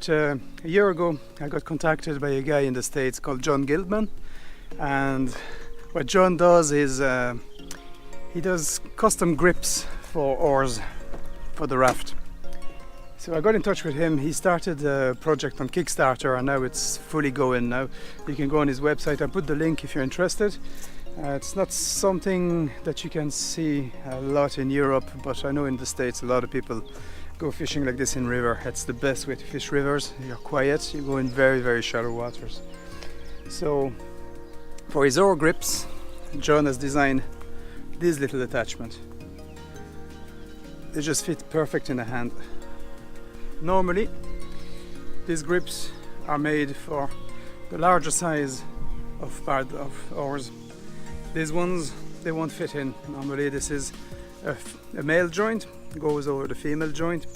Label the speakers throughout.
Speaker 1: About a year ago I got contacted by a guy in the States called Gilmans, and what John does is he does custom grips for oars for the raft. So I got in touch with him. He started a project on Kickstarter and now it's fully going now. You can go on his website. I'll put the link if you're interested. It's not something that you can see a lot in Europe, but I know in the States a lot of people go fishing like this in river. It's the best way to fish rivers. You're quiet, you go in very, very shallow waters. So for his oar grips, John has designed this little attachment. They just fit perfect in a hand. Normally, these grips are made for the larger size of oars. These ones, they won't fit in. Normally this is a male joint, goes over the female joint.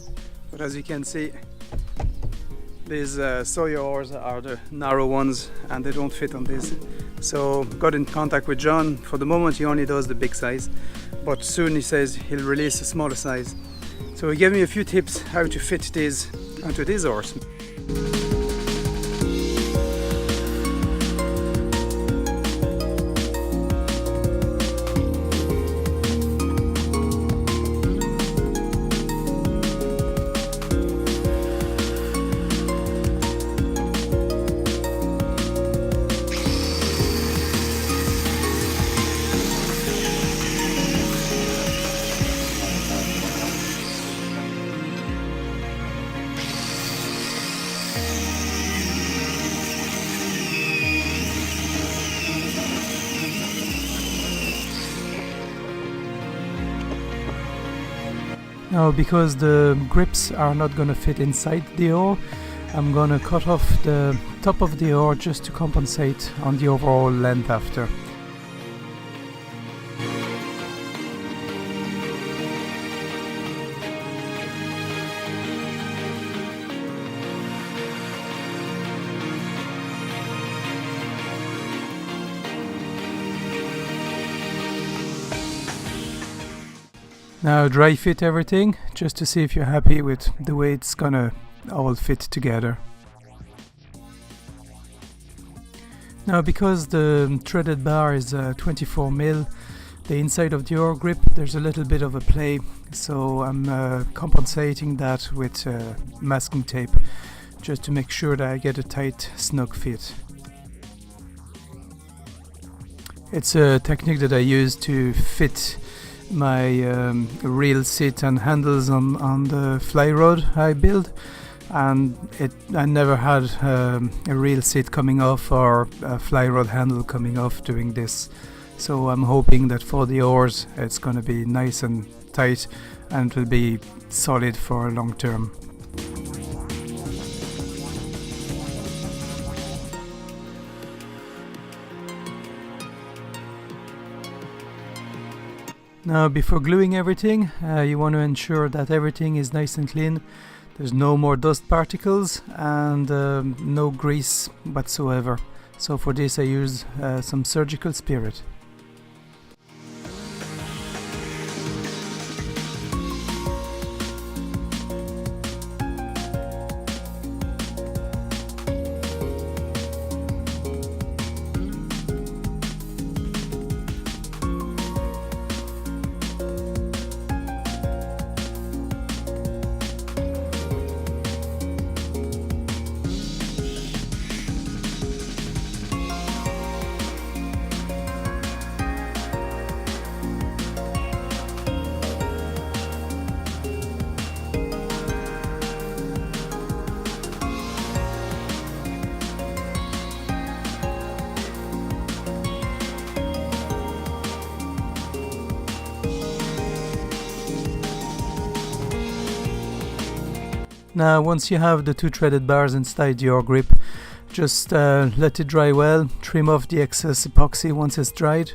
Speaker 1: But as you can see, these Sawyer oars are the narrow ones and they don't fit on these. So got in contact with John. For the moment he only does the big size, but soon he says he'll release a smaller size. So he gave me a few tips how to fit these onto these oars. Now, because the grips are not going to fit inside the oar, I'm going to cut off the top of the oar just to compensate on the overall length after. Now dry fit everything, just to see if you're happy with the way it's gonna all fit together. Now, because the threaded bar is 24mm, the inside of the oar grip, there's a little bit of a play, so I'm compensating that with masking tape, just to make sure that I get a tight, snug fit. It's a technique that I use to fit my reel seat and handles on the fly rod I build, and I never had a reel seat coming off or a fly rod handle coming off doing this, so I'm hoping that for the oars it's gonna be nice and tight and it will be solid for a long term. Now, before gluing everything, you want to ensure that everything is nice and clean. There's no more dust particles and no grease whatsoever. So for this I use some surgical spirit. Now, once you have the two threaded bars inside your grip, just let it dry well, trim off the excess epoxy once it's dried,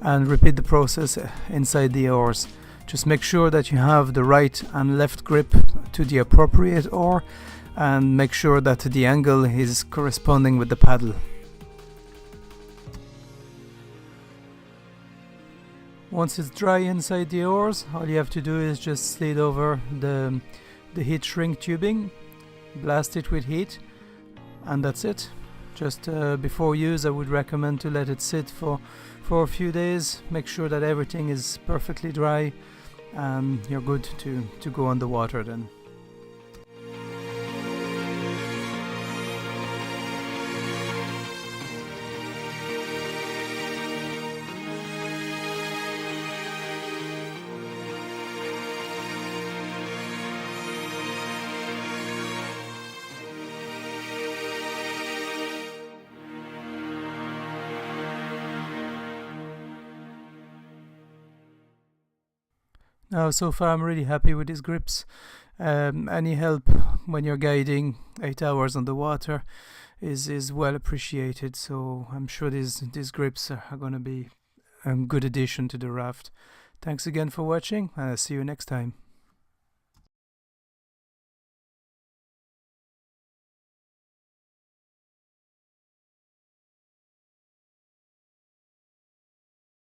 Speaker 1: and repeat the process inside the oars. Just make sure that you have the right and left grip to the appropriate oar, and make sure that the angle is corresponding with the paddle. Once it's dry inside the oars, all you have to do is just slide over the heat shrink tubing blast it with heat, and that's it. Just before use, I would recommend to let it sit for a few days. Make sure that everything is perfectly dry, and you're good to go on the water then. Now, so far I'm really happy with these grips. Any help when you're guiding 8 hours on the water is well appreciated, so I'm sure these grips are going to be a good addition to the raft. Thanks again for watching, and I'll see you next time.